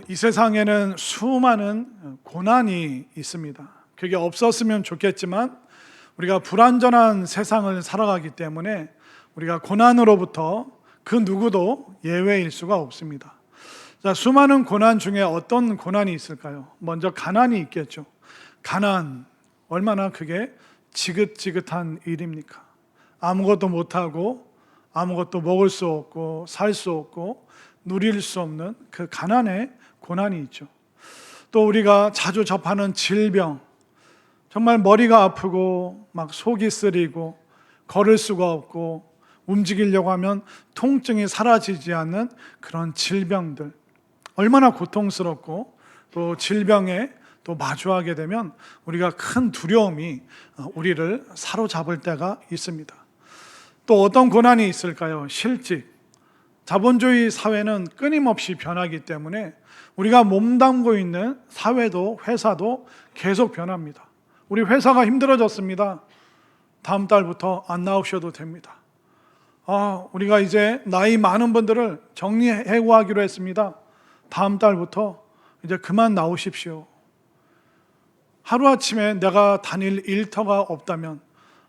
이 세상에는 수많은 고난이 있습니다. 그게 없었으면 좋겠지만 우리가 불완전한 세상을 살아가기 때문에 우리가 고난으로부터 그 누구도 예외일 수가 없습니다. 자, 수많은 고난 중에 어떤 고난이 있을까요? 먼저 가난이 있겠죠. 가난, 얼마나 그게 지긋지긋한 일입니까? 아무것도 못하고 아무것도 먹을 수 없고 살 수 없고 누릴 수 없는 그 가난의 고난이 있죠. 또 우리가 자주 접하는 질병, 정말 머리가 아프고 막 속이 쓰리고 걸을 수가 없고 움직이려고 하면 통증이 사라지지 않는 그런 질병들, 얼마나 고통스럽고 또 질병에 또 마주하게 되면 우리가 큰 두려움이 우리를 사로잡을 때가 있습니다. 또 어떤 고난이 있을까요? 실직. 자본주의 사회는 끊임없이 변하기 때문에 우리가 몸담고 있는 사회도 회사도 계속 변합니다. 우리 회사가 힘들어졌습니다. 다음 달부터 안 나오셔도 됩니다. 우리가 이제 나이 많은 분들을 정리해고하기로 했습니다. 다음 달부터 이제 그만 나오십시오. 하루아침에 내가 다닐 일터가 없다면,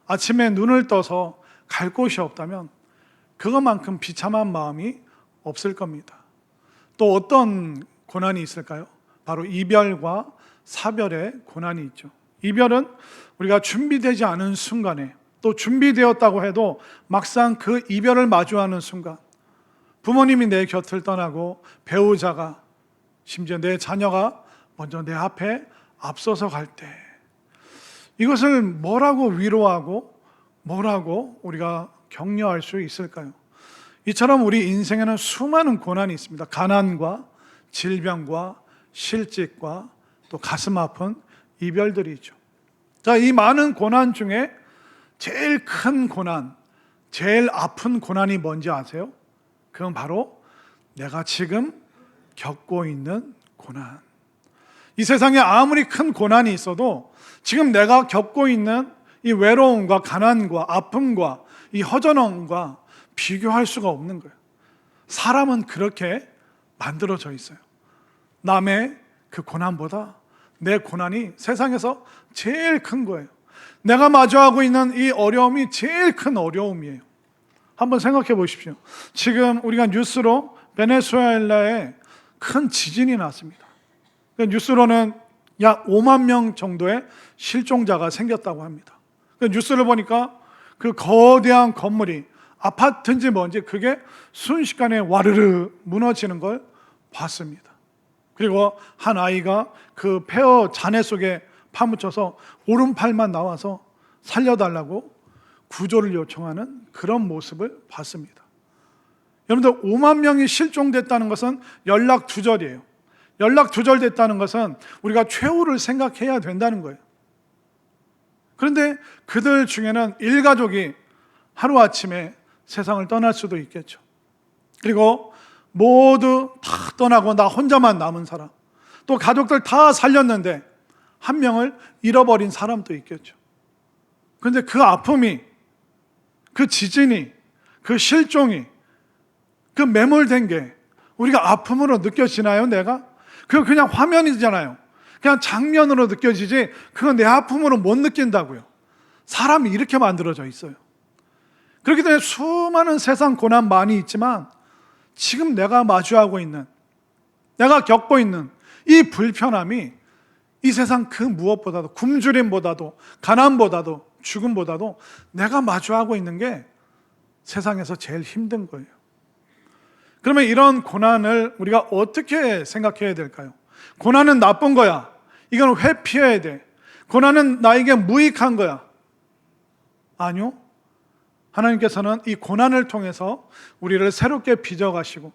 아침에 눈을 떠서 갈 곳이 없다면 그것만큼 비참한 마음이 없을 겁니다. 또 어떤 고난이 있을까요? 바로 이별과 사별의 고난이 있죠. 이별은 우리가 준비되지 않은 순간에, 또 준비되었다고 해도 막상 그 이별을 마주하는 순간, 부모님이 내 곁을 떠나고 배우자가, 심지어 내 자녀가 먼저 내 앞에 앞서서 갈 때, 이것을 뭐라고 위로하고 뭐라고 우리가 격려할 수 있을까요? 이처럼 우리 인생에는 수많은 고난이 있습니다. 가난과 질병과 실직과 또 가슴 아픈 이별들이 있죠. 자, 이 많은 고난 중에 제일 큰 고난, 제일 아픈 고난이 뭔지 아세요? 그건 바로 내가 지금 겪고 있는 고난. 이 세상에 아무리 큰 고난이 있어도 지금 내가 겪고 있는 이 외로움과 가난과 아픔과 이 허전함과 비교할 수가 없는 거예요. 사람은 그렇게 만들어져 있어요. 남의 그 고난보다 내 고난이 세상에서 제일 큰 거예요. 내가 마주하고 있는 이 어려움이 제일 큰 어려움이에요. 한번 생각해 보십시오. 지금 우리가 뉴스로 베네수엘라에 큰 지진이 났습니다. 뉴스로는 약 5만 명 정도의 실종자가 생겼다고 합니다. 뉴스를 보니까 그 거대한 건물이 아파트인지 뭔지 그게 순식간에 와르르 무너지는 걸 봤습니다. 그리고 한 아이가 그 폐허 잔해 속에 파묻혀서 오른팔만 나와서 살려달라고 구조를 요청하는 그런 모습을 봤습니다. 여러분들, 5만 명이 실종됐다는 것은 연락 두절이에요. 연락 두절됐다는 것은 우리가 최후를 생각해야 된다는 거예요. 그런데 그들 중에는 일가족이 하루아침에 세상을 떠날 수도 있겠죠. 그리고 모두 다 떠나고 나 혼자만 남은 사람, 또 가족들 다 살렸는데 한 명을 잃어버린 사람도 있겠죠. 그런데 그 아픔이, 그 지진이, 그 실종이, 그 매몰된 게 우리가 아픔으로 느껴지나요? 내가? 그거 그냥 화면이잖아요. 그냥 장면으로 느껴지지 그건 내 아픔으로 못 느낀다고요. 사람이 이렇게 만들어져 있어요. 그렇기 때문에 수많은 세상 고난 많이 있지만 지금 내가 마주하고 있는, 내가 겪고 있는 이 불편함이 이 세상 그 무엇보다도, 굶주림보다도, 가난보다도, 죽음보다도 내가 마주하고 있는 게 세상에서 제일 힘든 거예요. 그러면 이런 고난을 우리가 어떻게 생각해야 될까요? 고난은 나쁜 거야. 이건 회피해야 돼. 고난은 나에게 무익한 거야. 아니요. 하나님께서는 이 고난을 통해서 우리를 새롭게 빚어가시고,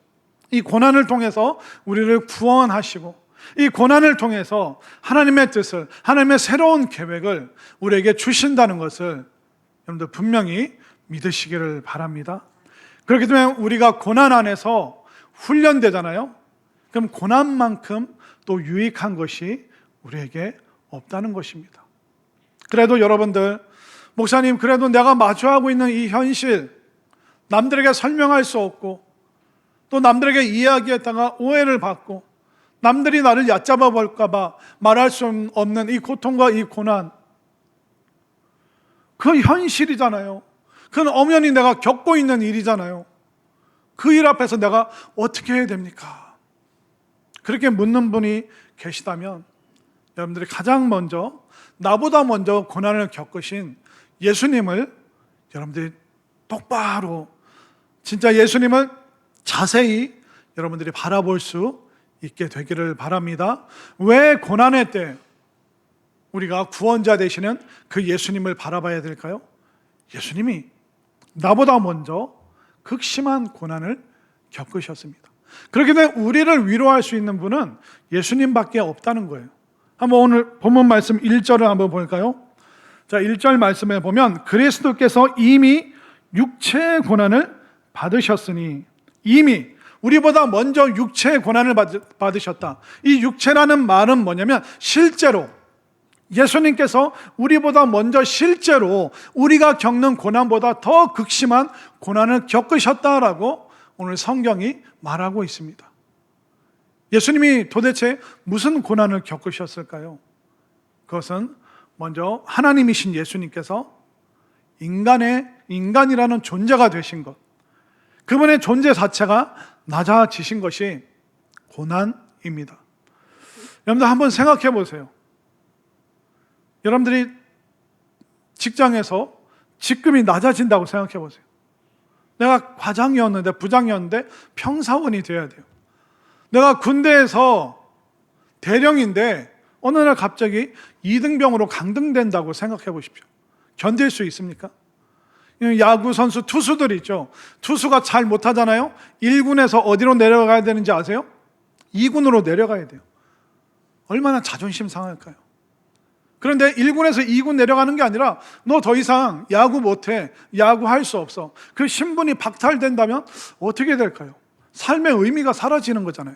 이 고난을 통해서 우리를 구원하시고, 이 고난을 통해서 하나님의 뜻을, 하나님의 새로운 계획을 우리에게 주신다는 것을 여러분들 분명히 믿으시기를 바랍니다. 그렇기 때문에 우리가 고난 안에서 훈련되잖아요. 그럼 고난만큼 또 유익한 것이 우리에게 없다는 것입니다. 그래도 여러분들, 목사님, 그래도 내가 마주하고 있는 이 현실, 남들에게 설명할 수 없고 또 남들에게 이야기했다가 오해를 받고 남들이 나를 얕잡아 볼까 봐 말할 수 없는 이 고통과 이 고난, 그건 현실이잖아요. 그건 엄연히 내가 겪고 있는 일이잖아요. 그 일 앞에서 내가 어떻게 해야 됩니까? 그렇게 묻는 분이 계시다면 여러분들이 가장 먼저, 나보다 먼저 고난을 겪으신 예수님을 여러분들이 똑바로, 진짜 예수님을 자세히 여러분들이 바라볼 수 있게 되기를 바랍니다. 왜 고난의 때 우리가 구원자 되시는 그 예수님을 바라봐야 될까요? 예수님이 나보다 먼저 극심한 고난을 겪으셨습니다. 그렇기 때문에 우리를 위로할 수 있는 분은 예수님밖에 없다는 거예요. 한번 오늘 본문 말씀 1절을 한번 볼까요? 자, 1절 말씀에 보면 그리스도께서 이미 육체의 고난을 받으셨으니, 이미 우리보다 먼저 육체의 고난을 받으셨다. 이 육체라는 말은 뭐냐면 실제로 예수님께서 우리보다 먼저 실제로 우리가 겪는 고난보다 더 극심한 고난을 겪으셨다라고 오늘 성경이 말하고 있습니다. 예수님이 도대체 무슨 고난을 겪으셨을까요? 그것은 먼저 하나님이신 예수님께서 인간이라는 존재가 되신 것, 그분의 존재 자체가 낮아지신 것이 고난입니다. 여러분들 한번 생각해 보세요. 여러분들이 직장에서 직급이 낮아진다고 생각해 보세요. 내가 과장이었는데, 부장이었는데 평사원이 돼야 돼요. 내가 군대에서 대령인데 어느 날 갑자기 2등병으로 강등된다고 생각해 보십시오. 견딜 수 있습니까? 야구 선수, 투수들 있죠. 투수가 잘 못하잖아요. 1군에서 어디로 내려가야 되는지 아세요? 2군으로 내려가야 돼요. 얼마나 자존심 상할까요? 그런데 1군에서 2군 내려가는 게 아니라 너 더 이상 야구 못해, 야구할 수 없어, 그 신분이 박탈된다면 어떻게 될까요? 삶의 의미가 사라지는 거잖아요.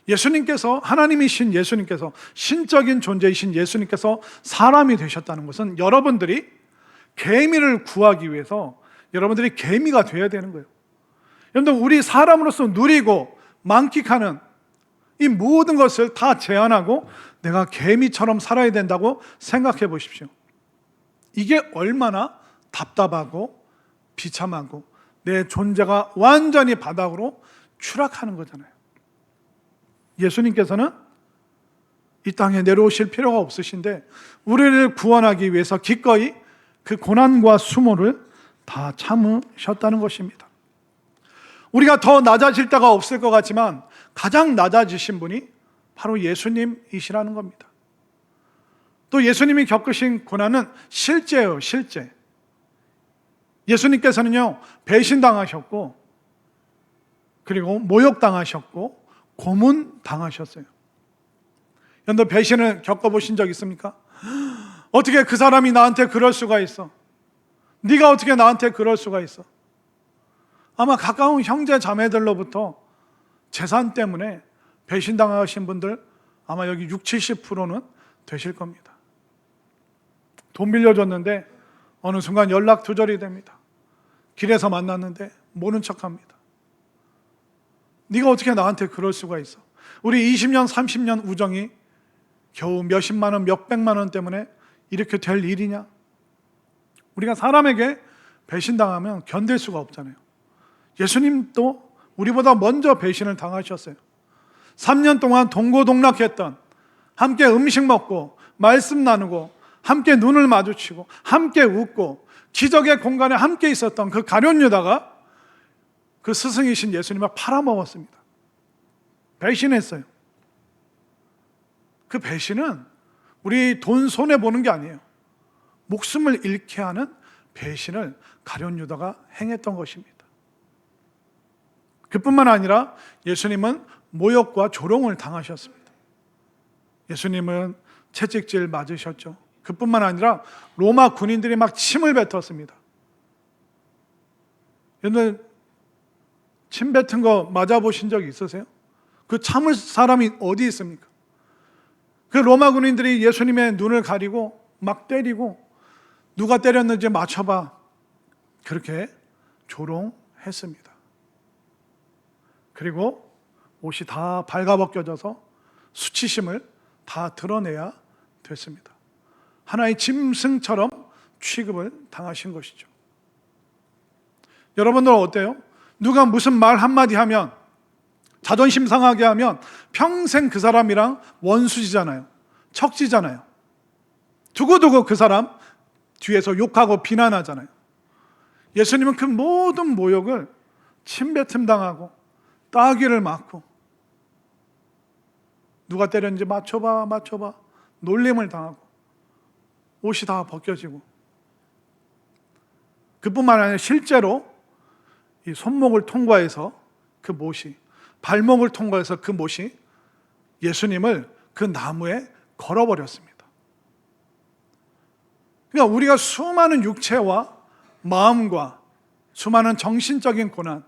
예수님께서, 하나님이신 예수님께서, 신적인 존재이신 예수님께서 사람이 되셨다는 것은 여러분들이 개미를 구하기 위해서 여러분들이 개미가 되어야 되는 거예요. 여러분들, 우리 사람으로서 누리고 만끽하는 이 모든 것을 다 제한하고 내가 개미처럼 살아야 된다고 생각해 보십시오. 이게 얼마나 답답하고 비참하고 내 존재가 완전히 바닥으로 추락하는 거잖아요. 예수님께서는 이 땅에 내려오실 필요가 없으신데 우리를 구원하기 위해서 기꺼이 그 고난과 수모를 다 참으셨다는 것입니다. 우리가 더 낮아질 데가 없을 것 같지만 가장 낮아지신 분이 바로 예수님이시라는 겁니다. 또 예수님이 겪으신 고난은 실제예요, 실제. 예수님께서는요, 배신당하셨고, 그리고 모욕당하셨고, 고문당하셨어요. 여러분, 배신을 겪어보신 적 있습니까? 어떻게 그 사람이 나한테 그럴 수가 있어? 네가 어떻게 나한테 그럴 수가 있어? 아마 가까운 형제 자매들로부터 재산 때문에 배신당하신 분들 아마 여기 60, 70%는 되실 겁니다. 돈 빌려줬는데 어느 순간 연락 두절이 됩니다. 길에서 만났는데 모른 척합니다. 네가 어떻게 나한테 그럴 수가 있어? 우리 20년, 30년 우정이 겨우 몇십만 원, 몇백만 원 때문에 이렇게 될 일이냐? 우리가 사람에게 배신당하면 견딜 수가 없잖아요. 예수님도 우리보다 먼저 배신을 당하셨어요. 3년 동안 동고동락했던, 함께 음식 먹고 말씀 나누고 함께 눈을 마주치고 함께 웃고 기적의 공간에 함께 있었던 그 가룟 유다가 그 스승이신 예수님을 팔아먹었습니다. 배신했어요. 그 배신은 우리 돈 손해보는 게 아니에요. 목숨을 잃게 하는 배신을 가룟 유다가 행했던 것입니다. 그뿐만 아니라 예수님은 모욕과 조롱을 당하셨습니다. 예수님은 채찍질 맞으셨죠. 그뿐만 아니라 로마 군인들이 막 침을 뱉었습니다. 여러분, 침 뱉은 거 맞아보신 적 있으세요? 그 참을 사람이 어디 있습니까? 그 로마 군인들이 예수님의 눈을 가리고 막 때리고 누가 때렸는지 맞춰봐, 그렇게 조롱했습니다. 그리고 옷이 다 발가벗겨져서 수치심을 다 드러내야 됐습니다. 하나의 짐승처럼 취급을 당하신 것이죠. 여러분들은 어때요? 누가 무슨 말 한마디 하면, 자존심 상하게 하면 평생 그 사람이랑 원수지잖아요. 척지잖아요. 두고두고 그 사람 뒤에서 욕하고 비난하잖아요. 예수님은 그 모든 모욕을 침뱉음 당하고 따귀를 맞고, 누가 때렸는지 맞춰봐 놀림을 당하고 옷이 다 벗겨지고, 그뿐만 아니라 실제로 이 손목을 통과해서 그 못이, 발목을 통과해서 그 못이 예수님을 그 나무에 걸어버렸습니다. 그러니까 우리가 수많은 육체와 마음과 수많은 정신적인 고난,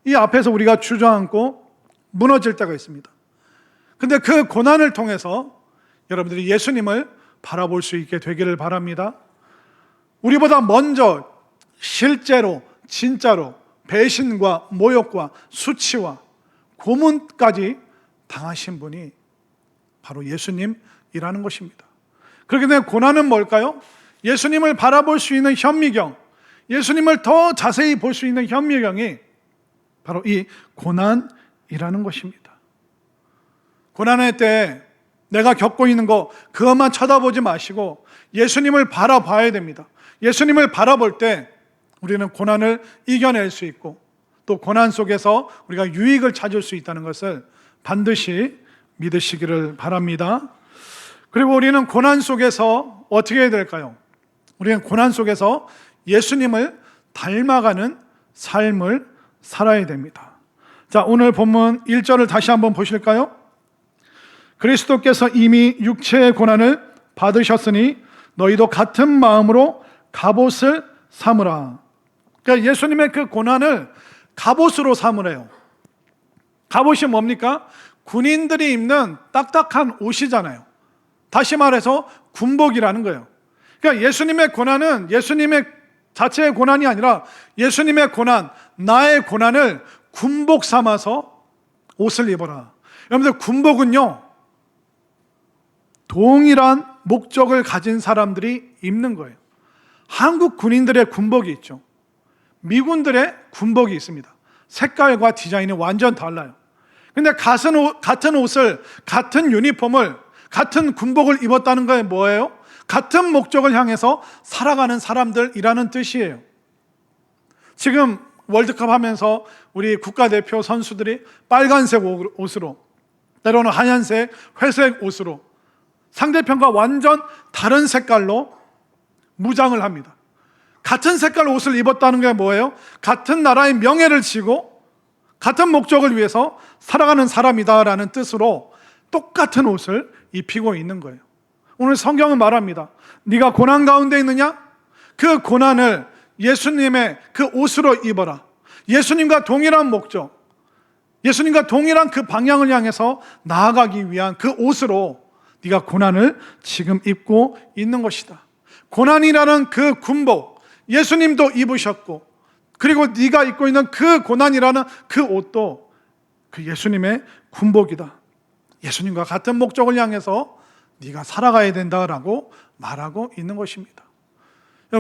이 앞에서 우리가 주저앉고 무너질 때가 있습니다. 근데 그 고난을 통해서 여러분들이 예수님을 바라볼 수 있게 되기를 바랍니다. 우리보다 먼저 실제로 진짜로 배신과 모욕과 수치와 고문까지 당하신 분이 바로 예수님이라는 것입니다. 그렇게 되면 고난은 뭘까요? 예수님을 바라볼 수 있는 현미경, 예수님을 더 자세히 볼 수 있는 현미경이 바로 이 고난이라는 것입니다. 고난의 때 내가 겪고 있는 거 그것만 쳐다보지 마시고 예수님을 바라봐야 됩니다. 예수님을 바라볼 때 우리는 고난을 이겨낼 수 있고, 또 고난 속에서 우리가 유익을 찾을 수 있다는 것을 반드시 믿으시기를 바랍니다. 그리고 우리는 고난 속에서 어떻게 해야 될까요? 우리는 고난 속에서 예수님을 닮아가는 삶을 살아야 됩니다. 자, 오늘 본문 1절을 다시 한번 보실까요? 그리스도께서 이미 육체의 고난을 받으셨으니 너희도 같은 마음으로 갑옷을 삼으라. 그러니까 예수님의 그 고난을 갑옷으로 삼으래요. 갑옷이 뭡니까? 군인들이 입는 딱딱한 옷이잖아요. 다시 말해서 군복이라는 거예요. 그러니까 예수님의 고난은 예수님의 자체의 고난이 아니라 예수님의 고난, 나의 고난을 군복 삼아서 옷을 입어라. 여러분들, 군복은요, 동일한 목적을 가진 사람들이 입는 거예요. 한국 군인들의 군복이 있죠. 미군들의 군복이 있습니다. 색깔과 디자인이 완전 달라요. 근데 같은 옷을, 같은 유니폼을, 같은 군복을 입었다는 건 뭐예요? 같은 목적을 향해서 살아가는 사람들이라는 뜻이에요. 지금 월드컵 하면서 우리 국가대표 선수들이 빨간색 옷으로, 때로는 하얀색, 회색 옷으로 상대편과 완전 다른 색깔로 무장을 합니다. 같은 색깔 옷을 입었다는 게 뭐예요? 같은 나라의 명예를 지고 같은 목적을 위해서 살아가는 사람이다라는 뜻으로 똑같은 옷을 입히고 있는 거예요. 오늘 성경은 말합니다. 네가 고난 가운데 있느냐? 그 고난을 예수님의 그 옷으로 입어라. 예수님과 동일한 목적, 예수님과 동일한 그 방향을 향해서 나아가기 위한 그 옷으로 네가 고난을 지금 입고 있는 것이다. 고난이라는 그 군복, 예수님도 입으셨고, 그리고 네가 입고 있는 그 고난이라는 그 옷도 그 예수님의 군복이다. 예수님과 같은 목적을 향해서 네가 살아가야 된다라고 말하고 있는 것입니다.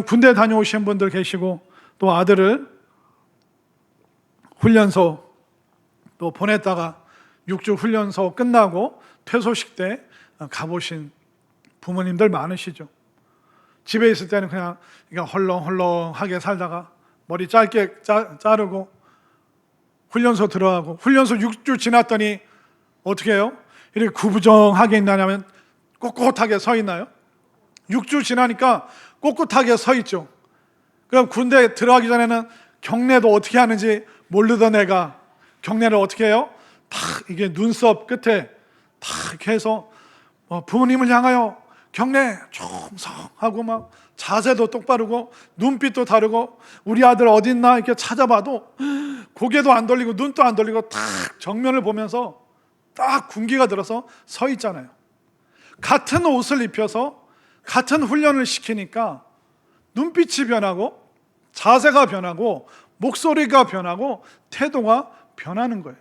군대 다녀오신 분들 계시고, 또 아들을 훈련소 또 보냈다가 6주 훈련소 끝나고 퇴소식 때 가보신 부모님들 많으시죠. 집에 있을 때는 그냥 헐렁헐렁하게 살다가 머리 짧게 자르고 훈련소 들어가고, 훈련소 6주 지났더니 어떻게 해요? 이렇게 구부정하게 있나냐면 꼿꼿하게 서 있나요? 6주 지나니까 꼿꼿하게 서 있죠. 그럼 군대 들어가기 전에는 경례도 어떻게 하는지 모르던 애가 경례를 어떻게 해요? 다 이게 눈썹 끝에 다 이렇게 해서 부모님을 향하여 경례 총성하고 막 자세도 똑바르고 눈빛도 다르고, 우리 아들 어딨나 이렇게 찾아봐도 고개도 안 돌리고 눈도 안 돌리고 딱 정면을 보면서 딱 군기가 들어서 서 있잖아요. 같은 옷을 입혀서 같은 훈련을 시키니까 눈빛이 변하고 자세가 변하고 목소리가 변하고 태도가 변하는 거예요.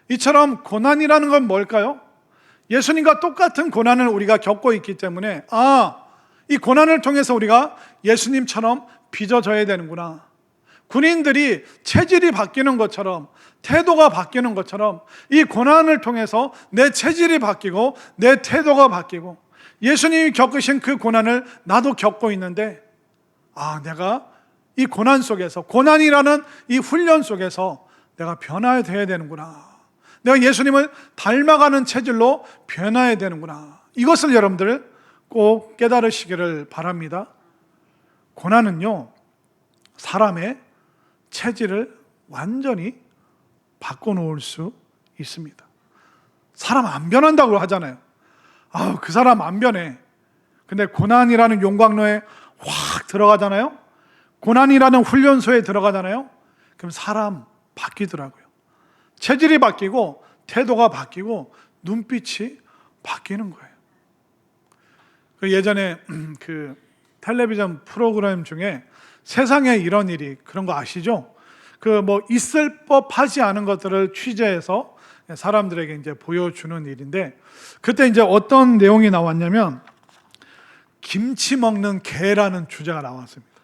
이처럼 고난이라는 건 뭘까요? 예수님과 똑같은 고난을 우리가 겪고 있기 때문에 이 고난을 통해서 우리가 예수님처럼 빚어져야 되는구나. 군인들이 체질이 바뀌는 것처럼, 태도가 바뀌는 것처럼 이 고난을 통해서 내 체질이 바뀌고 내 태도가 바뀌고, 예수님이 겪으신 그 고난을 나도 겪고 있는데 내가 이 고난 속에서, 고난이라는 이 훈련 속에서 내가 변화돼야 되는구나. 내가 예수님을 닮아가는 체질로 변화해야 되는구나. 이것을 여러분들 꼭 깨달으시기를 바랍니다. 고난은요, 사람의 체질을 완전히 바꿔놓을 수 있습니다. 사람 안 변한다고 하잖아요. 그 사람 안 변해. 근데 고난이라는 용광로에 확 들어가잖아요. 고난이라는 훈련소에 들어가잖아요. 그럼 사람 바뀌더라고요. 체질이 바뀌고 태도가 바뀌고 눈빛이 바뀌는 거예요. 예전에 그 텔레비전 프로그램 중에 세상에 이런 일이, 그런 거 아시죠? 그 뭐 있을 법하지 않은 것들을 취재해서 사람들에게 이제 보여주는 일인데, 그때 이제 어떤 내용이 나왔냐면 김치 먹는 개라는 주제가 나왔습니다.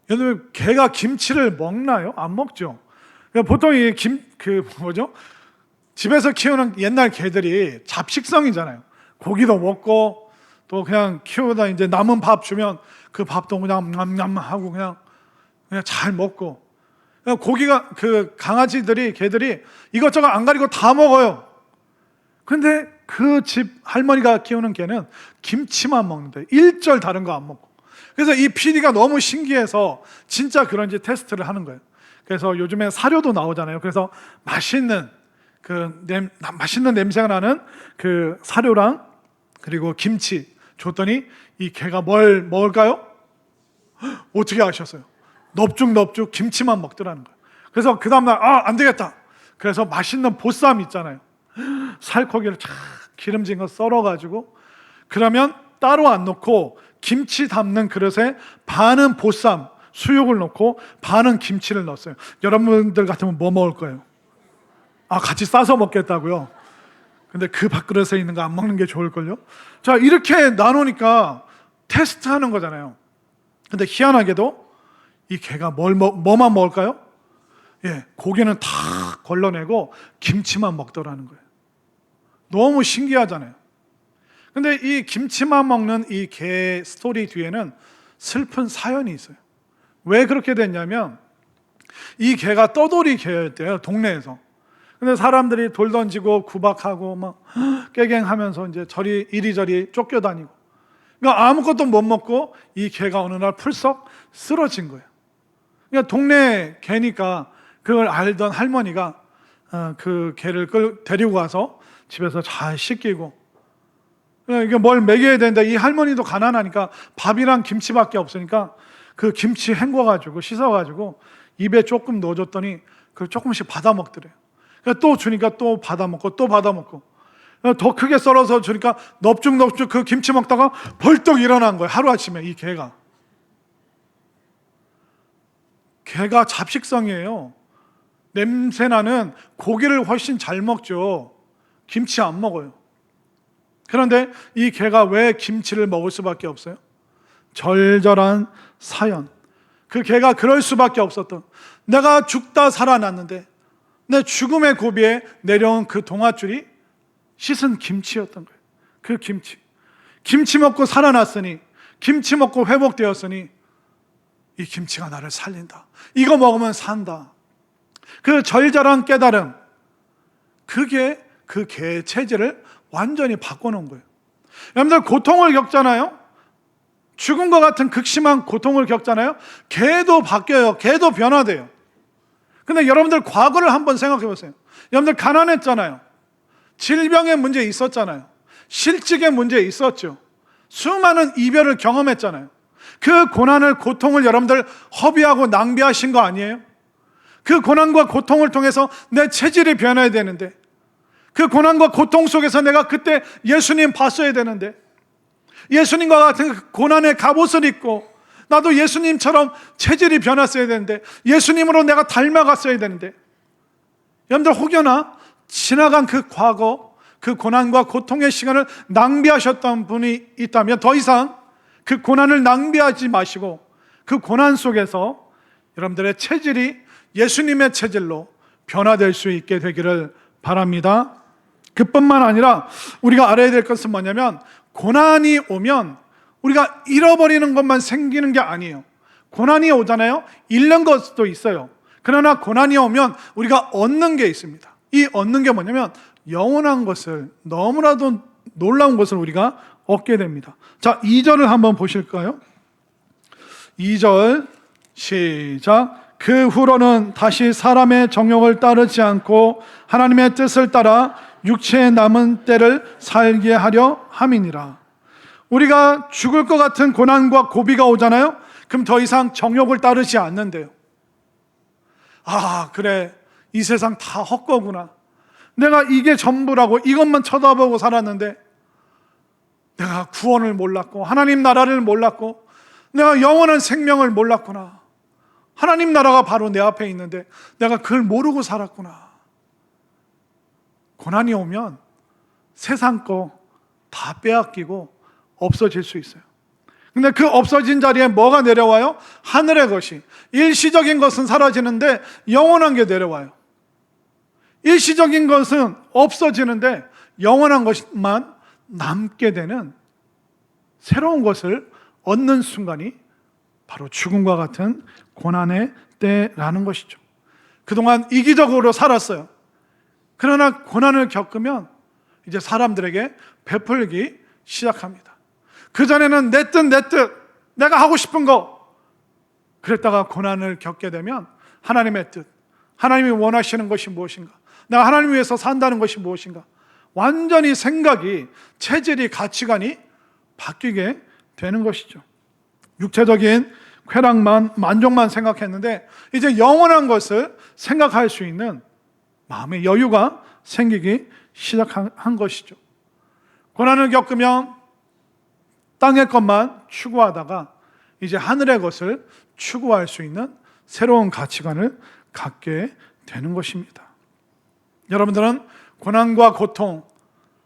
여러분, 개가 김치를 먹나요? 안 먹죠. 보통 이 집에서 키우는 옛날 개들이 잡식성이잖아요. 고기도 먹고 또 그냥 키우다 이제 남은 밥 주면 그 밥도 그냥 냠냠 하고 그냥 잘 먹고, 고기가 그 개들이 이것저것 안 가리고 다 먹어요. 근데 그 집 할머니가 키우는 개는 김치만 먹는데 일절 다른 거 안 먹고. 그래서 이 PD가 너무 신기해서 진짜 그런지 테스트를 하는 거예요. 그래서 요즘에 사료도 나오잖아요. 그래서 맛있는 냄새가 나는 그 사료랑 그리고 김치 줬더니 이 개가 뭘 먹을까요? 어떻게 아셨어요? 넙죽넙죽 김치만 먹더라는 거예요. 그래서 그 다음날 안 되겠다. 그래서 맛있는 보쌈 있잖아요. 살코기를 착 기름진 거 썰어가지고, 그러면 따로 안 넣고 김치 담는 그릇에 반은 보쌈 수육을 넣고 반은 김치를 넣었어요. 여러분들 같으면 뭐 먹을 거예요? 같이 싸서 먹겠다고요? 근데 그 밥그릇에 있는 거 안 먹는 게 좋을걸요? 자, 이렇게 나누니까 테스트하는 거잖아요. 근데 희한하게도 이 개가 뭐만 먹을까요? 고기는 다 걸러내고 김치만 먹더라는 거예요. 너무 신기하잖아요. 근데 이 김치만 먹는 이 개 스토리 뒤에는 슬픈 사연이 있어요. 왜 그렇게 됐냐면, 이 개가 떠돌이 개였대요, 동네에서. 근데 사람들이 돌 던지고 구박하고 막 깨갱하면서 이제 이리저리 쫓겨다니고, 그러니까 아무것도 못 먹고 이 개가 어느 날 풀썩 쓰러진 거예요. 그러니까 동네 개니까 그걸 알던 할머니가 그 개를 데리고 가서 집에서 잘 씻기고, 이게 뭘 먹여야 되는데 이 할머니도 가난하니까 밥이랑 김치밖에 없으니까 그 김치 헹궈가지고 씻어가지고 입에 조금 넣어줬더니 그걸 조금씩 받아 먹더래요. 또 주니까 또 받아 먹고 또 받아 먹고, 더 크게 썰어서 주니까 넙죽넙죽 그 김치 먹다가 벌떡 일어난 거예요. 하루아침에 이 개가 잡식성이에요. 냄새나는 고기를 훨씬 잘 먹죠. 김치 안 먹어요. 그런데 이 개가 왜 김치를 먹을 수밖에 없어요? 절절한 사연. 그 개가 그럴 수밖에 없었던, 내가 죽다 살아났는데 내 죽음의 고비에 내려온 그 동아줄이 씻은 김치였던 거예요. 그 김치 먹고 살아났으니, 김치 먹고 회복되었으니 이 김치가 나를 살린다. 이거 먹으면 산다. 그 절절한 깨달음, 그게 그 개의 체질을 완전히 바꿔놓은 거예요. 여러분들 고통을 겪잖아요. 죽음과 같은 극심한 고통을 겪잖아요. 개도 바뀌어요. 개도 변화돼요. 근데 여러분들 과거를 한번 생각해 보세요. 여러분들 가난했잖아요. 질병의 문제 있었잖아요. 실직의 문제 있었죠. 수많은 이별을 경험했잖아요. 그 고난을, 고통을 여러분들 허비하고 낭비하신 거 아니에요? 그 고난과 고통을 통해서 내 체질이 변해야 되는데, 그 고난과 고통 속에서 내가 그때 예수님 봤어야 되는데, 예수님과 같은 고난의 갑옷을 입고 나도 예수님처럼 체질이 변했어야 되는데, 예수님으로 내가 닮아갔어야 되는데, 여러분들 혹여나 지나간 그 과거, 그 고난과 고통의 시간을 낭비하셨던 분이 있다면 더 이상 그 고난을 낭비하지 마시고 그 고난 속에서 여러분들의 체질이 예수님의 체질로 변화될 수 있게 되기를 바랍니다. 그뿐만 아니라 우리가 알아야 될 것은 뭐냐면, 고난이 오면 우리가 잃어버리는 것만 생기는 게 아니에요. 고난이 오잖아요. 잃는 것도 있어요. 그러나 고난이 오면 우리가 얻는 게 있습니다. 이 얻는 게 뭐냐면 영원한 것을, 너무나도 놀라운 것을 우리가 얻게 됩니다. 자, 2절을 한번 보실까요? 2절 시작. 그 후로는 다시 사람의 정욕을 따르지 않고 하나님의 뜻을 따라 육체의 남은 때를 살게 하려 함이니라. 우리가 죽을 것 같은 고난과 고비가 오잖아요. 그럼 더 이상 정욕을 따르지 않는데요. 아, 그래, 이 세상 다 헛거구나. 내가 이게 전부라고 이것만 쳐다보고 살았는데 내가 구원을 몰랐고 하나님 나라를 몰랐고 내가 영원한 생명을 몰랐구나. 하나님 나라가 바로 내 앞에 있는데 내가 그걸 모르고 살았구나. 고난이 오면 세상 거 다 빼앗기고 없어질 수 있어요. 근데 그 없어진 자리에 뭐가 내려와요? 하늘의 것이. 일시적인 것은 사라지는데 영원한 게 내려와요. 일시적인 것은 없어지는데 영원한 것만 남게 되는 새로운 것을 얻는 순간이 바로 죽음과 같은 고난의 때라는 것이죠. 그동안 이기적으로 살았어요. 그러나 고난을 겪으면 이제 사람들에게 베풀기 시작합니다. 그전에는 내 뜻 내가 하고 싶은 거 그랬다가 고난을 겪게 되면 하나님의 뜻, 하나님이 원하시는 것이 무엇인가, 내가 하나님 위해서 산다는 것이 무엇인가, 완전히 생각이, 체질이, 가치관이 바뀌게 되는 것이죠. 육체적인 쾌락만, 만족만 생각했는데 이제 영원한 것을 생각할 수 있는 마음의 여유가 생기기 시작한 것이죠. 고난을 겪으면 땅의 것만 추구하다가 이제 하늘의 것을 추구할 수 있는 새로운 가치관을 갖게 되는 것입니다. 여러분들은 고난과 고통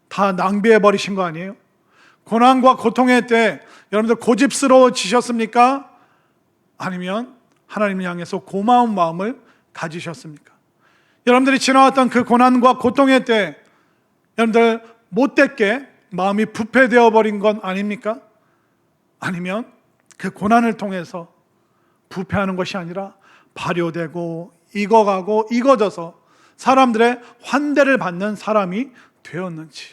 다 낭비해 버리신 거 아니에요? 고난과 고통의 때 여러분들 고집스러워지셨습니까? 아니면 하나님을 향해서 고마운 마음을 가지셨습니까? 여러분들이 지나왔던 그 고난과 고통의 때 여러분들 못됐게 마음이 부패되어 버린 건 아닙니까? 아니면 그 고난을 통해서 부패하는 것이 아니라 발효되고 익어가고 익어져서 사람들의 환대를 받는 사람이 되었는지.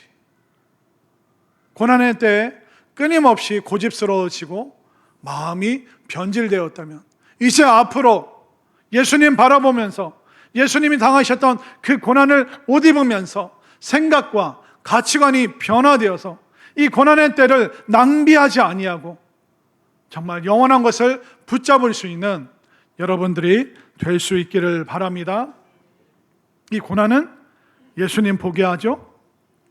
고난의 때에 끊임없이 고집스러워지고 마음이 변질되었다면 이제 앞으로 예수님 바라보면서 예수님이 당하셨던 그 고난을 옷 입으면서 생각과 가치관이 변화되어서 이 고난의 때를 낭비하지 아니하고 정말 영원한 것을 붙잡을 수 있는 여러분들이 될 수 있기를 바랍니다. 이 고난은 예수님 보게 하죠.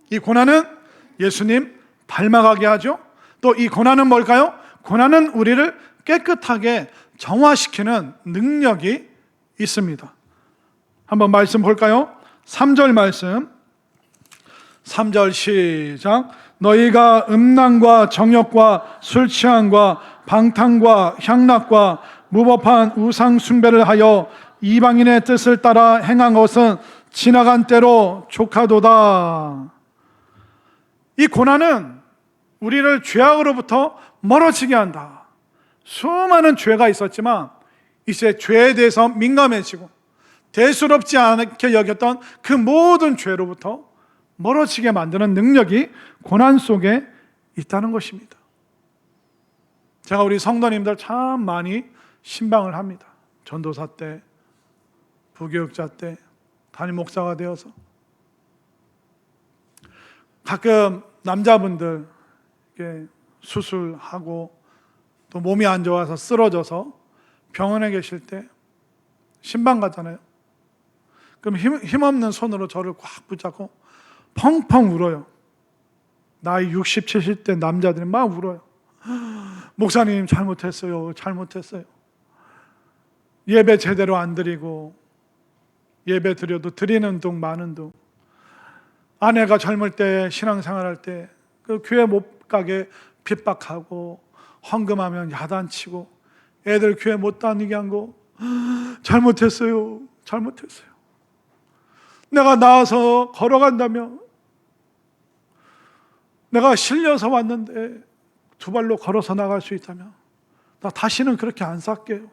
이 고난은 예수님 닮아가게 하죠. 또 이 고난은 뭘까요? 고난은 우리를 깨끗하게 정화시키는 능력이 있습니다. 한번 말씀 볼까요? 3절 말씀. 3절 시작. 너희가 음란과 정욕과 술 취함과 방탕과 향락과 무법한 우상 숭배를 하여 이방인의 뜻을 따라 행한 것은 지나간 때로 족하도다. 이 고난은 우리를 죄악으로부터 멀어지게 한다. 수많은 죄가 있었지만 이제 죄에 대해서 민감해지고 대수롭지 않게 여겼던 그 모든 죄로부터 멀어지게 만드는 능력이 고난 속에 있다는 것입니다. 제가 우리 성도님들 참 많이 신방을 합니다. 전도사 때, 부교육자 때, 담임 목사가 되어서 가끔 남자분들 이렇게 수술하고 또 몸이 안 좋아서 쓰러져서 병원에 계실 때 신방 가잖아요. 그럼 힘없는 손으로 저를 꽉 붙잡고 펑펑 울어요. 나이 60, 70대 남자들이 막 울어요. 목사님 잘못했어요. 잘못했어요. 예배 제대로 안 드리고 예배 드려도 드리는 둥 마는 둥, 아내가 젊을 때 신앙생활할 때 그 교회 못 가게 핍박하고 헌금하면 야단치고 애들 교회 못 다니게 한 거 잘못했어요. 내가 나와서 걸어간다면, 내가 실려서 왔는데 두 발로 걸어서 나갈 수 있다면 나 다시는 그렇게 안 살게요.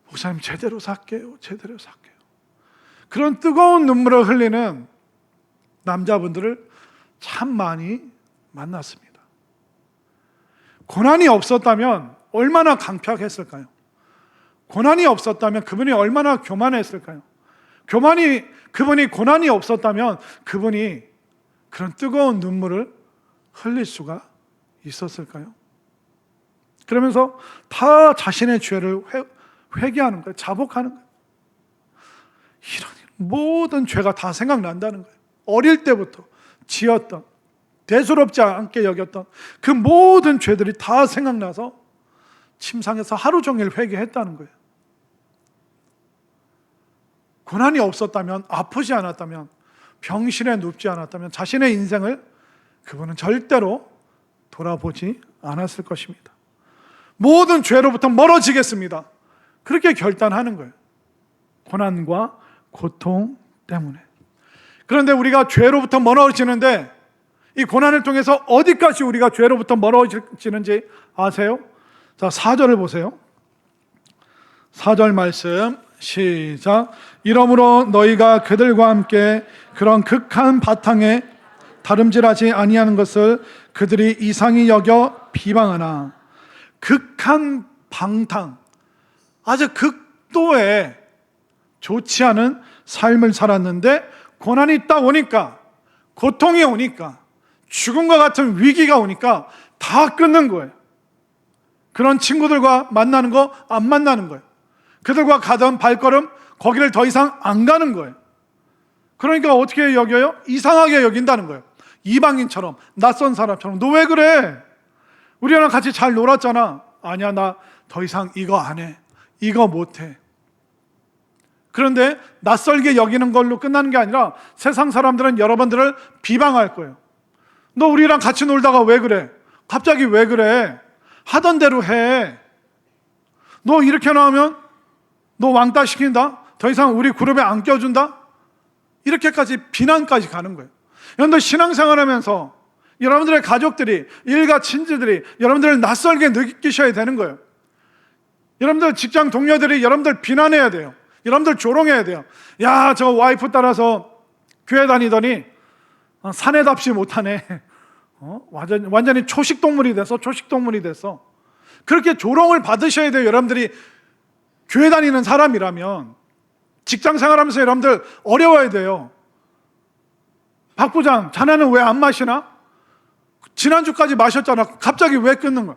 목사님 제대로 살게요. 그런 뜨거운 눈물을 흘리는 남자분들을 참 많이 만났습니다. 고난이 없었다면 얼마나 강팍했을까요? 고난이 없었다면 그분이 얼마나 교만했을까요? 그분이 고난이 없었다면 그분이 그런 뜨거운 눈물을 흘릴 수가 있었을까요? 그러면서 다 자신의 죄를 회개하는 거예요. 자복하는 거예요. 이런 모든 죄가 다 생각난다는 거예요. 어릴 때부터 지었던, 대수롭지 않게 여겼던 그 모든 죄들이 다 생각나서 침상에서 하루 종일 회개했다는 거예요. 고난이 없었다면, 아프지 않았다면, 병실에 눕지 않았다면 자신의 인생을 그분은 절대로 돌아보지 않았을 것입니다. 모든 죄로부터 멀어지겠습니다. 그렇게 결단하는 거예요. 고난과 고통 때문에. 그런데 우리가 죄로부터 멀어지는데 이 고난을 통해서 어디까지 우리가 죄로부터 멀어지는지 아세요? 자, 4절을 보세요. 4절 말씀 시작. 이러므로 너희가 그들과 함께 그런 극한 바탕에 다름질하지 아니하는 것을 그들이 이상히 여겨 비방하나. 극한 방탕, 아주 극도의 좋지 않은 삶을 살았는데 고난이 딱 오니까, 고통이 오니까, 죽음과 같은 위기가 오니까 다 끊는 거예요. 그런 친구들과 만나는 거 안 만나는 거예요. 그들과 가던 발걸음 거기를 더 이상 안 가는 거예요. 그러니까 어떻게 여겨요? 이상하게 여긴다는 거예요. 이방인처럼, 낯선 사람처럼. 너 왜 그래? 우리랑 같이 잘 놀았잖아. 아니야, 나 더 이상 이거 안 해. 이거 못 해. 그런데 낯설게 여기는 걸로 끝나는 게 아니라 세상 사람들은 여러분들을 비방할 거예요. 너 우리랑 같이 놀다가 왜 그래? 갑자기 왜 그래? 하던 대로 해. 너 이렇게 나오면 너 왕따 시킨다? 더 이상 우리 그룹에 안 껴준다? 이렇게까지 비난까지 가는 거예요. 여러분들 신앙생활 하면서 여러분들의 가족들이, 일가 친지들이 여러분들을 낯설게 느끼셔야 되는 거예요. 여러분들 직장 동료들이 여러분들 비난해야 돼요. 여러분들 조롱해야 돼요. 야, 저 와이프 따라서 교회 다니더니 사내답지 못하네. 완전히 초식동물이 됐어. 그렇게 조롱을 받으셔야 돼요. 여러분들이 교회 다니는 사람이라면. 직장 생활하면서 여러분들 어려워야 돼요. 박 부장, 자네는 왜 안 마시나? 지난주까지 마셨잖아. 갑자기 왜 끊는 거야?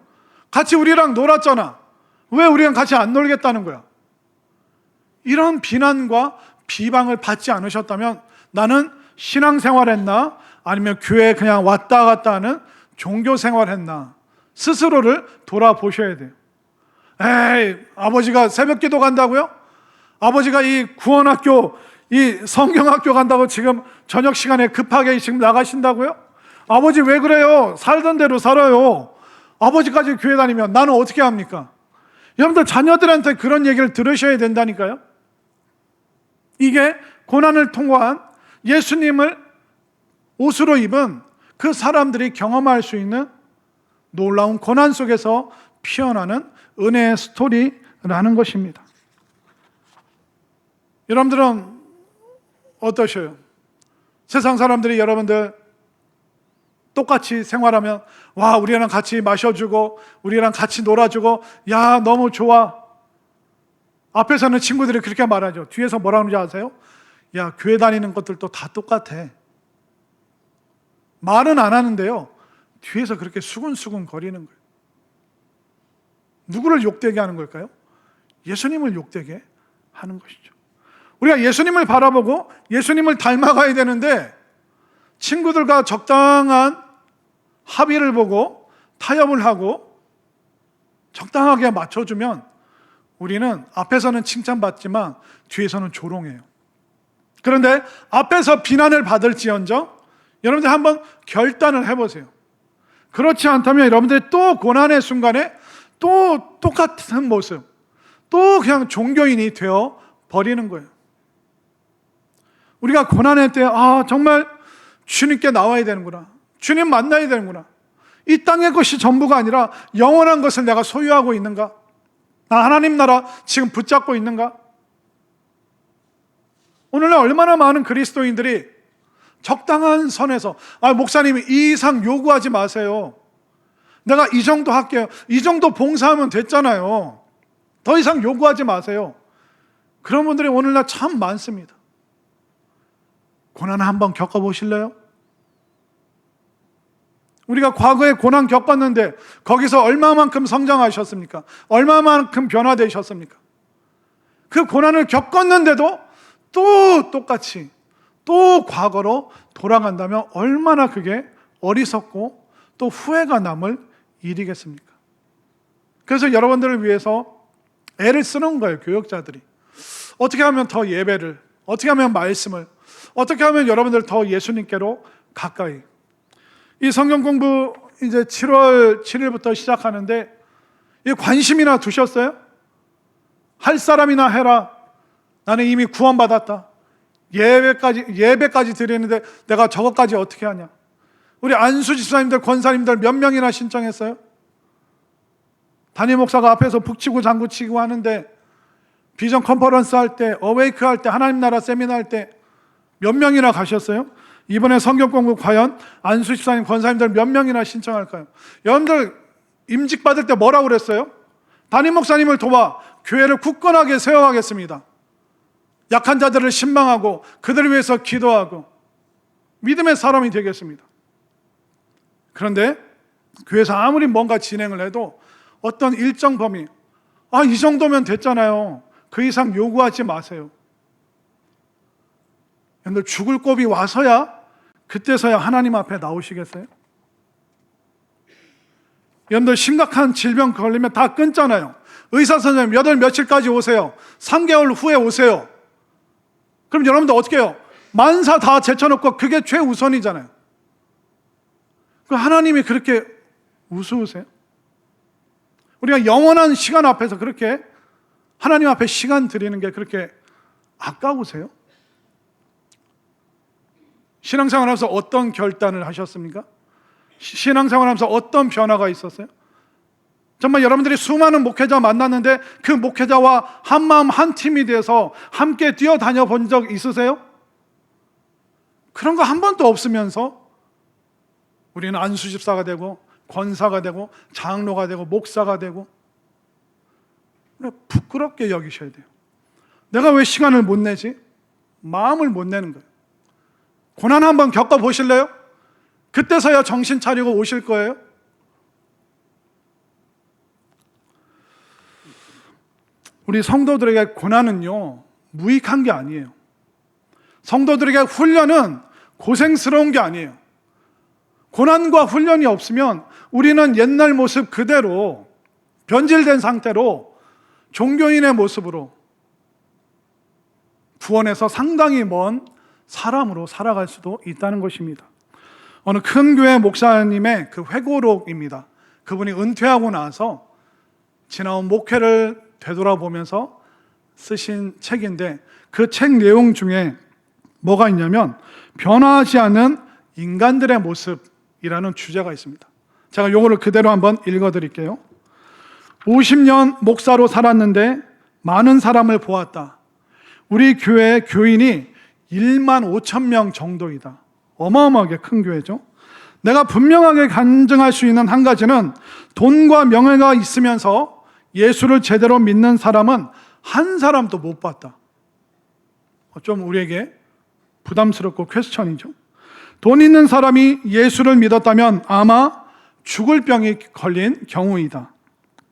같이 우리랑 놀았잖아. 왜 우리랑 같이 안 놀겠다는 거야? 이런 비난과 비방을 받지 않으셨다면 나는 신앙생활 했나? 아니면 교회에 그냥 왔다 갔다 하는 종교생활 했나? 스스로를 돌아보셔야 돼요. 에이, 아버지가 새벽기도 간다고요? 아버지가 이 구원학교, 이 성경학교 간다고 지금 저녁 시간에 급하게 지금 나가신다고요? 아버지 왜 그래요? 살던 대로 살아요. 아버지까지 교회 다니면 나는 어떻게 합니까? 여러분들 자녀들한테 그런 얘기를 들으셔야 된다니까요. 이게 고난을 통과한 예수님을 옷으로 입은 그 사람들이 경험할 수 있는 놀라운 고난 속에서 피어나는 은혜의 스토리라는 것입니다. 여러분들은 어떠셔요? 세상 사람들이 여러분들 똑같이 생활하면 와, 우리랑 같이 마셔주고 우리랑 같이 놀아주고 야, 너무 좋아. 앞에서는 친구들이 그렇게 말하죠. 뒤에서 뭐라 하는지 아세요? 야, 교회 다니는 것들도 다 똑같아. 말은 안 하는데요, 뒤에서 그렇게 수근수근 거리는 거예요. 누구를 욕되게 하는 걸까요? 예수님을 욕되게 하는 것이죠. 우리가 예수님을 바라보고 예수님을 닮아가야 되는데 친구들과 적당한 합의를 보고 타협을 하고 적당하게 맞춰주면 우리는 앞에서는 칭찬받지만 뒤에서는 조롱해요. 그런데 앞에서 비난을 받을지언정 여러분들 한번 결단을 해보세요. 그렇지 않다면 여러분들이 또 고난의 순간에 또 똑같은 모습, 또 그냥 종교인이 되어 버리는 거예요. 우리가 고난의 때 정말 주님께 나와야 되는구나, 주님 만나야 되는구나, 이 땅의 것이 전부가 아니라 영원한 것을 내가 소유하고 있는가, 나 하나님 나라 지금 붙잡고 있는가. 오늘날 얼마나 많은 그리스도인들이 적당한 선에서 목사님이 이 이상 요구하지 마세요, 내가 이 정도 할게요, 이 정도 봉사하면 됐잖아요, 더 이상 요구하지 마세요. 그런 분들이 오늘날 참 많습니다. 고난 한번 겪어보실래요? 우리가 과거에 고난 겪었는데 거기서 얼마만큼 성장하셨습니까? 얼마만큼 변화되셨습니까? 그 고난을 겪었는데도 또 똑같이 또 과거로 돌아간다면 얼마나 그게 어리석고 또 후회가 남을 일이겠습니까? 그래서 여러분들을 위해서 애를 쓰는 거예요, 교역자들이. 어떻게 하면 더 예배를, 어떻게 하면 말씀을, 어떻게 하면 여러분들 더 예수님께로 가까이. 이 성경 공부 이제 7월 7일부터 시작하는데 이 관심이나 두셨어요? 할 사람이나 해라. 나는 이미 구원받았다. 예배까지 드리는데 내가 저것까지 어떻게 하냐. 우리 안수 집사님들, 권사님들 몇 명이나 신청했어요? 담임 목사가 앞에서 북치고 장구치고 하는데 비전 컨퍼런스 할 때, 어웨이크 할 때, 하나님 나라 세미나 할 때 몇 명이나 가셨어요? 이번에 성경 공부 과연 안수 집사님, 권사님들 몇 명이나 신청할까요? 여러분들 임직 받을 때 뭐라고 그랬어요? 담임 목사님을 도와 교회를 굳건하게 세워가겠습니다. 약한 자들을 신방하고 그들을 위해서 기도하고 믿음의 사람이 되겠습니다. 그런데 교회에서 아무리 뭔가 진행을 해도 어떤 일정 범위, 이 정도면 됐잖아요, 그 이상 요구하지 마세요. 여러분들 죽을 곱이 와서야, 그때서야 하나님 앞에 나오시겠어요? 여러분들 심각한 질병 걸리면 다 끊잖아요. 의사 선생님 몇 월 며칠까지 오세요, 3개월 후에 오세요. 그럼 여러분들 어떻게 해요? 만사 다 제쳐놓고 그게 최우선이잖아요. 하나님이 그렇게 우스우세요? 우리가 영원한 시간 앞에서 그렇게 하나님 앞에 시간 드리는 게 그렇게 아까우세요? 신앙생활 하면서 어떤 결단을 하셨습니까? 신앙생활 하면서 어떤 변화가 있었어요? 정말 여러분들이 수많은 목회자 만났는데 그 목회자와 한마음 한 팀이 돼서 함께 뛰어다녀 본 적 있으세요? 그런 거 한 번도 없으면서 우리는 안수집사가 되고 권사가 되고 장로가 되고 목사가 되고, 부끄럽게 여기셔야 돼요. 내가 왜 시간을 못 내지? 마음을 못 내는 거예요. 고난 한번 겪어보실래요? 그때서야 정신 차리고 오실 거예요. 우리 성도들에게 고난은요, 무익한 게 아니에요. 성도들에게 훈련은 고생스러운 게 아니에요. 고난과 훈련이 없으면 우리는 옛날 모습 그대로 변질된 상태로 종교인의 모습으로 구원에서 상당히 먼 사람으로 살아갈 수도 있다는 것입니다. 어느 큰 교회 목사님의 그 회고록입니다. 그분이 은퇴하고 나서 지나온 목회를 되돌아보면서 쓰신 책인데, 그 책 내용 중에 뭐가 있냐면 변화하지 않은 인간들의 모습이라는 주제가 있습니다. 제가 이거를 그대로 한번 읽어드릴게요. 50년 목사로 살았는데 많은 사람을 보았다. 우리 교회 교인이 1만 5천 명 정도이다. 어마어마하게 큰 교회죠. 내가 분명하게 간증할 수 있는 한 가지는 돈과 명예가 있으면서 예수를 제대로 믿는 사람은 한 사람도 못 봤다. 좀 우리에게 부담스럽고 퀘스천이죠. 돈 있는 사람이 예수를 믿었다면 아마 죽을 병이 걸린 경우이다.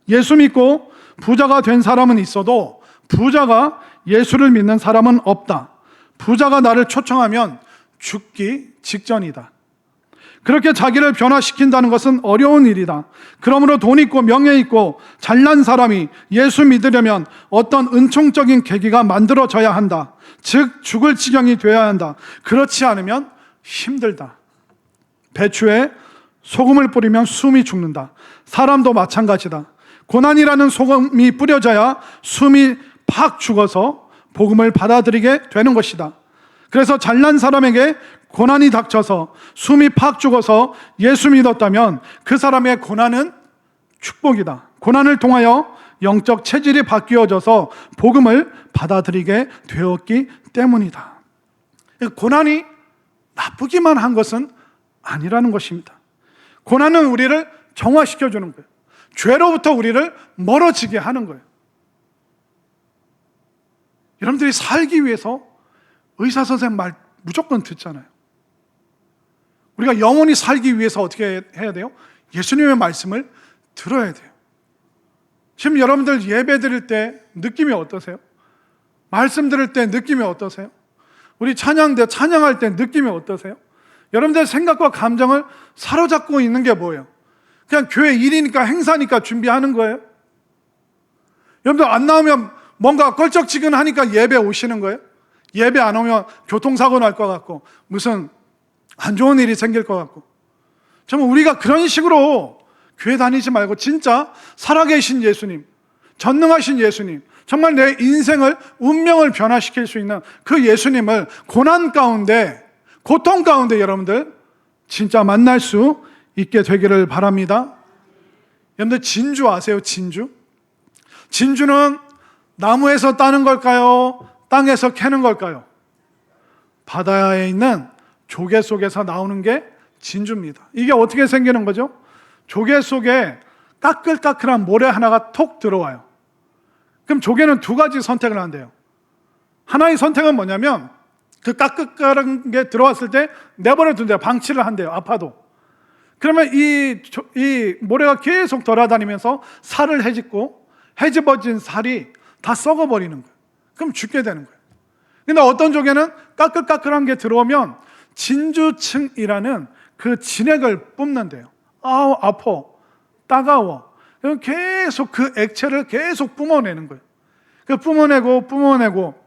예수 믿고 부자가 된 사람은 있어도 부자가 예수를 믿는 사람은 없다. 부자가 나를 초청하면 죽기 직전이다. 그렇게 자기를 변화시킨다는 것은 어려운 일이다. 그러므로 돈 있고 명예 있고 잘난 사람이 예수 믿으려면 어떤 은총적인 계기가 만들어져야 한다. 즉 죽을 지경이 되어야 한다. 그렇지 않으면 힘들다. 배추에 소금을 뿌리면 숨이 죽는다. 사람도 마찬가지다. 고난이라는 소금이 뿌려져야 숨이 팍 죽어서 복음을 받아들이게 되는 것이다. 그래서 잘난 사람에게 고난이 닥쳐서 숨이 팍 죽어서 예수 믿었다면 그 사람의 고난은 축복이다. 고난을 통하여 영적 체질이 바뀌어져서 복음을 받아들이게 되었기 때문이다. 고난이 나쁘기만 한 것은 아니라는 것입니다. 고난은 우리를 정화시켜주는 거예요. 죄로부터 우리를 멀어지게 하는 거예요. 여러분들이 살기 위해서 의사 선생님 말 무조건 듣잖아요. 우리가 영원히 살기 위해서 어떻게 해야 돼요? 예수님의 말씀을 들어야 돼요. 지금 여러분들 예배 드릴 때 느낌이 어떠세요? 말씀 들을 때 느낌이 어떠세요? 우리 찬양대 찬양할 때 느낌이 어떠세요? 여러분들 생각과 감정을 사로잡고 있는 게 뭐예요? 그냥 교회 일이니까 행사니까 준비하는 거예요? 여러분들 안 나오면 뭔가 껄쩍지근하니까 예배 오시는 거예요? 예배 안 오면 교통사고 날 것 같고 무슨 안 좋은 일이 생길 것 같고. 정말 우리가 그런 식으로 교회 다니지 말고 진짜 살아계신 예수님, 전능하신 예수님, 정말 내 인생을, 운명을 변화시킬 수 있는 그 예수님을 고난 가운데, 고통 가운데 여러분들 진짜 만날 수 있게 되기를 바랍니다. 여러분들 진주 아세요? 진주? 진주는 나무에서 따는 걸까요? 땅에서 캐는 걸까요? 바다에 있는 조개 속에서 나오는 게 진주입니다. 이게 어떻게 생기는 거죠? 조개 속에 까끌까끌한 모래 하나가 톡 들어와요. 그럼 조개는 두 가지 선택을 한대요. 하나의 선택은 뭐냐면 그 까끌까끌한 게 들어왔을 때 내버려 둔대요. 방치를 한대요. 아파도. 그러면 이 모래가 계속 돌아다니면서 살을 헤집고 헤집어진 살이 다 썩어버리는 거예요. 그럼 죽게 되는 거예요. 근데 어떤 조개는 까끌까끌한 게 들어오면 진주층이라는 그 진액을 뿜는데요. 아우 아파, 따가워. 계속 그 액체를 계속 뿜어내는 거예요. 그 뿜어내고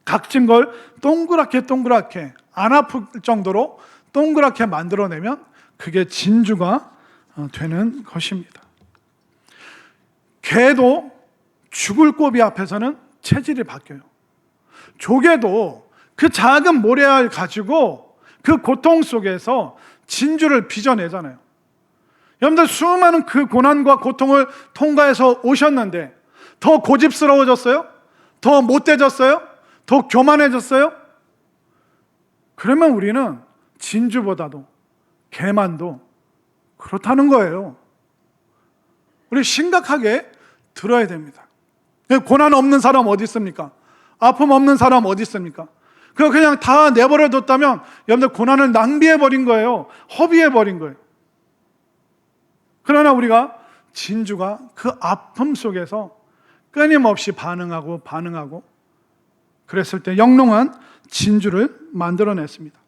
각진 걸 동그랗게 안 아플 정도로 동그랗게 만들어내면 그게 진주가 되는 것입니다. 개도 죽을 고비 앞에서는 체질이 바뀌어요. 조개도 그 작은 모래알 가지고 그 고통 속에서 진주를 빚어내잖아요. 여러분들 수많은 그 고난과 고통을 통과해서 오셨는데 더 고집스러워졌어요? 더 못돼졌어요? 더 교만해졌어요? 그러면 우리는 진주보다도 개만도 그렇다는 거예요. 우리 심각하게 들어야 됩니다. 고난 없는 사람 어디 있습니까? 아픔 없는 사람 어디 있습니까? 그거 그냥 다 내버려 뒀다면 여러분들 고난을 낭비해버린 거예요. 허비해버린 거예요. 그러나 우리가 진주가 그 아픔 속에서 끊임없이 반응하고 그랬을 때 영롱한 진주를 만들어냈습니다.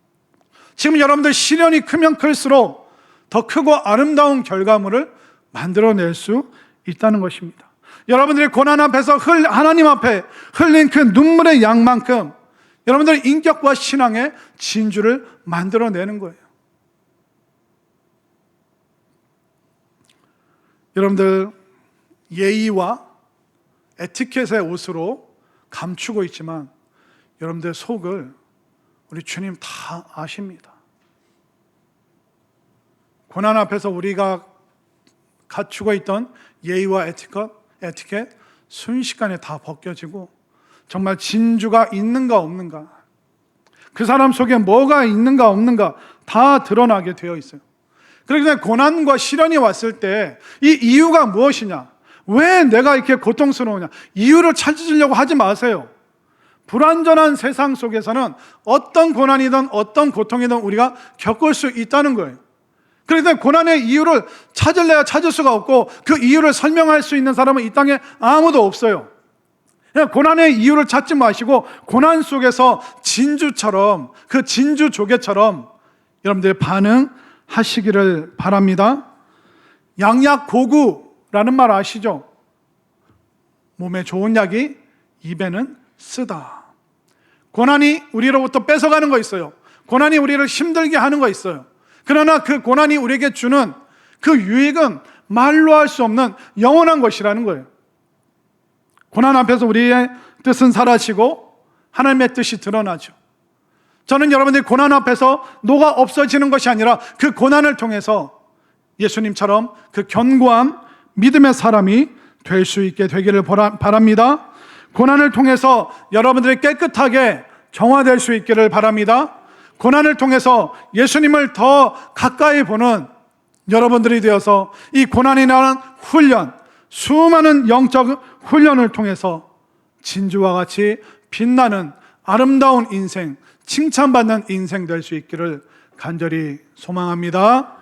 지금 여러분들 시련이 크면 클수록 더 크고 아름다운 결과물을 만들어낼 수 있다는 것입니다. 여러분들이 고난 앞에서 하나님 앞에 흘린 그 눈물의 양만큼 여러분들의 인격과 신앙의 진주를 만들어내는 거예요. 여러분들 예의와 에티켓의 옷으로 감추고 있지만 여러분들 속을 우리 주님 다 아십니다. 고난 앞에서 우리가 갖추고 있던 예의와 에티켓 순식간에 다 벗겨지고 정말 진주가 있는가 없는가, 그 사람 속에 뭐가 있는가 없는가 다 드러나게 되어 있어요. 그러기 고난과 시련이 왔을 때 이 이유가 무엇이냐, 왜 내가 이렇게 고통스러우냐, 이유를 찾으려고 하지 마세요. 불완전한 세상 속에서는 어떤 고난이든 어떤 고통이든 우리가 겪을 수 있다는 거예요. 그래서 고난의 이유를 찾을래야 찾을 수가 없고 그 이유를 설명할 수 있는 사람은 이 땅에 아무도 없어요. 그냥 고난의 이유를 찾지 마시고 고난 속에서 진주처럼, 그 진주 조개처럼 여러분들 하시기를 바랍니다. 양약고구라는 말 아시죠? 몸에 좋은 약이 입에는 쓰다. 고난이 우리로부터 뺏어가는 거 있어요. 고난이 우리를 힘들게 하는 거 있어요. 그러나 그 고난이 우리에게 주는 그 유익은 말로 할 수 없는 영원한 것이라는 거예요. 고난 앞에서 우리의 뜻은 사라지고 하나님의 뜻이 드러나죠. 저는 여러분들이 고난 앞에서 노가 없어지는 것이 아니라 그 고난을 통해서 예수님처럼 그 견고한 믿음의 사람이 될 수 있게 되기를 바랍니다. 고난을 통해서 여러분들이 깨끗하게 정화될 수 있기를 바랍니다. 고난을 통해서 예수님을 더 가까이 보는 여러분들이 되어서 이 고난이라는 훈련, 수많은 영적 훈련을 통해서 진주와 같이 빛나는 아름다운 인생, 칭찬받는 인생 될 수 있기를 간절히 소망합니다.